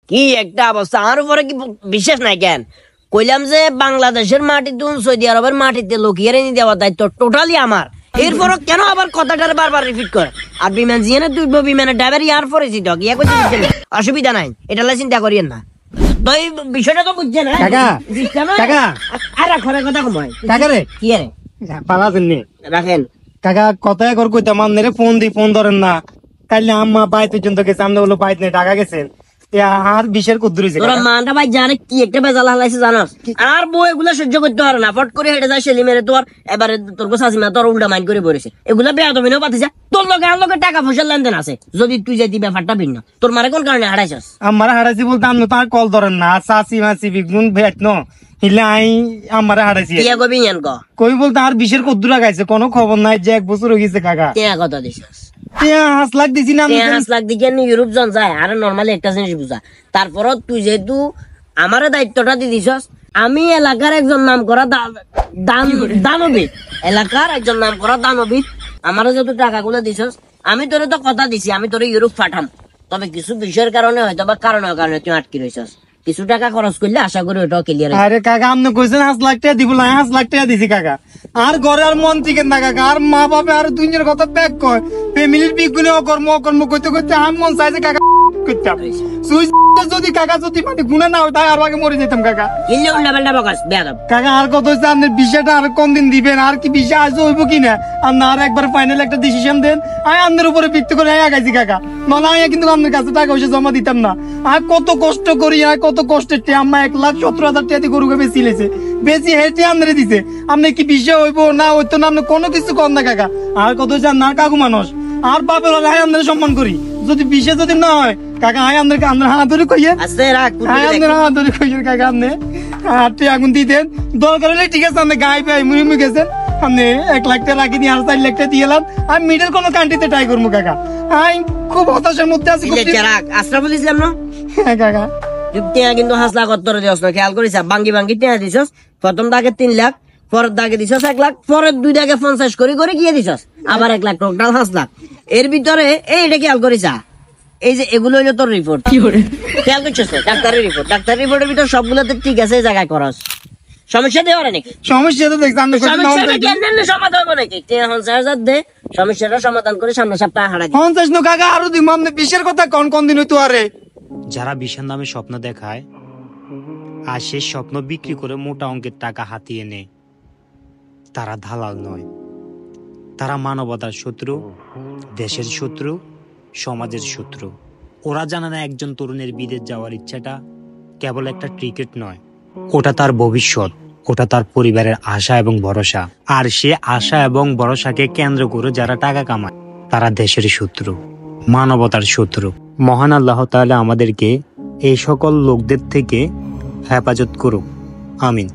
কি একটা অবস্থা, আর উপরে কি বিশেষ নাই কেন? কইলাম যে বাংলাদেশের মাটিতে সৌদি আরবের মাটিতে লুকিয়ে এনে দেওয়ার দায়িত্ব টোটালি আমার। এরপরও কেন আবার কথাটার বারবার রিপিট করে? আর বিমান জিয়ানে তুই বিমানের ড্রাইভার ইয়ার পরিচিত ইয়া করতে অসুবিধা নাই, এটা চিন্তা করিয়েন না। তো এই বিষয়টা তো বুঝছে না কাকা। আর ঘরে কথা কমায় কাকা রে, কি রে পালা দিননি রাখেন কাকা। কথায় কর কইতাম আমনে ফোন দি, ফোন ধরেন না। কাইলে আম্মা বাইতে পর্যন্ত গেছে, আমনে বলো বাইতে নেই, ঢাকা গেছেন। আর বিশের কুদ্দুর হইছে তোরা মানটা ভাই জানে কি একটা বেজাল হালাইছে জানাস? আর বউ এগুলা সহ্য করতে পারে না, ফট করে হেঁটে যায় সেলি মেরে তোর এবারে তোর শাশুমা তোর উল্টা মাইন্ড করে পড়েছে। এগুলা বেয়াদবিনেও পাতিছে। তোর লগে আর লগে টাকা পয়সার লেনদেন আছে, যদি তুই যাইতি ব্যাপারটা ভিন্ন। তোর মারে কোন কারণে হারাইছস? আমার হারাইছি বলতে আমনে তো আর কল ধরেন না, চাচি মাসি বিগুন ভেট ন হিলে আই আমার হারাইছি। ইয়া কবি ইয়ান ক কই বলতে আর বিশের কুদ্দুর লাগাইছে, কোনো খবর নাই যে 1 বছর হয়ে গেছে কাকা। কে কথা দিছস? 5 লাখ দিছি না। 5 লাখ দিকে ইউরোপ জন যায়। আর নরমালি একটা জিনিস বুঝা, তারপরও তুই যেহেতু আমারে দায়িত্বটা দিয়ে দিছস, আমি এলাকার একজন নাম করা দানবিদ, এলাকার একজন নাম করা দানবিদ, আমারও যেহেতু টাকাগুলো দিছস, আমি তোরে তো কথা দিছি আমি তোরে ইউরোপ পাঠাম। তবে কিছু বিষয়ের কারণে হয়তো বা কারণের কারণে তুই আটকে রয়েছস। কিছু টাকা খরচ করলে আশা করি ওটাও ক্লিয়ার। আরে কাকা আপনি কইছেন 5 লাখ টাকা দিব, 5 লাখ টাকা দিছি কাকা। আর ঘরে আর মন থেকে না কাকা, আর মা বাবা আর দুনিয়ার কথা ব্যাক কয়, ফ্যামিলির বিগুনে অকর্ম কইতে কইতে আম মন চাইছে কাকা করতাম। সুইচ যদি কাকা যদি মানে গুণা না হয় তাই আর আগে মরে যেতাম কাকা। ইল্লে উল্টা পাল্টা বকাস বেয়াদব। কাকা আর কত হইছে আপনার বিষয়টা আর কোন দিন দিবেন? আর কি বিষয় আজ হইব কিনা? আর না আর একবার ফাইনাল একটা ডিসিশন দেন। আমি আপনার উপরে ভিত্তি করে আগাইছি কাকা, নলে আমি কিন্তু আপনার কাছে টাকা পয়সা জমা দিতাম না। আর কত কষ্ট করি, আর কত কষ্টের টে আম্মা 1,17,000 টাকা দিয়ে গরুকে বেশি লেছে, বেশি হেঁটে আপনারে দিছে। আপনি কি বিষয় হইব না হইতো না আপনি কোনো কিছু কর না কাকা। আর কত হইছে না কাকু মানুষ আর বাপের হলে আমি আপনার সম্মান করি। যদি বিষয় যদি না হয় কাকা আমি আপনার হাত ধরে কইয়ে আপনার হাত ধরে কইয়ে কাকা আপনি হাতে আগুন দিতেন দরকার হলে ঠিক আছে। আপনি গায়ে পাই মুড়ি গেছেন, আপনি 1 লাখ টাকা রাখি দিয়ে আর 4 লাখ টাকা দিয়ে এলাম। আমি মিডল কোনো কান্ট্রিতে ট্রাই করবো কাকা। আমি খুব হতাশার মধ্যে আছি। আশরাফুল ইসলাম না? হ্যাঁ কাকা। কিন্তু 5 লাখ উত্তরে দিস না, খেয়াল করিস? ভাঙ্গি ভাঙ্গি টেয়া দিছস। প্রথম দাগে 3 লাখ, পরের দাগে দিছস 1 লাখ, পরের 2 দাগে 50 করে গিয়ে দিছস আবার 1 লাখ, টোটাল 5 লাখ। এর ভিতরে এইটা খেয়াল করিস, এই যে এগুলো হইলো তোর রিপোর্ট। খেয়াল করছিস? ডাক্তারের রিপোর্ট, ডাক্তারের রিপোর্টের ভিতর সবগুলোতে ঠিক আছে, এই জায়গায় করস। সমস্যা দেওয়ার নাকি? সমস্যা তো দেখছি সমাধান হবে নাকি? 50,000 দে, সমস্যাটা সমাধান করে সামনে সপ্তাহে হারা 50 নো কাকা। আরো দিম আপনি বিশের কথা কোন দিন হইতো? আরে যারা বিশের নামে স্বপ্ন দেখায় আর সেই স্বপ্ন বিক্রি করে মোটা অঙ্কের টাকা হাতিয়ে নেয়, তারা দালাল নয়, তারা মানবতার শত্রু, দেশের শত্রু, সমাজের শত্রু। ওরা জানে না একজন তরুণের বিদেশ যাওয়ার ইচ্ছাটা কেবল একটা ক্রিকেট নয়, ওটা তার ভবিষ্যৎ, ওটা তার পরিবারের আশা এবং ভরসা। আর সে আশা এবং ভরসাকে কেন্দ্র করে যারা টাকা কামায় তারা দেশের শত্রু, মানবতার শত্রু। মহান আল্লাহ তাআলা আমাদেরকে এই সকল লোকদের থেকে হেফাজত করুক, আমিন।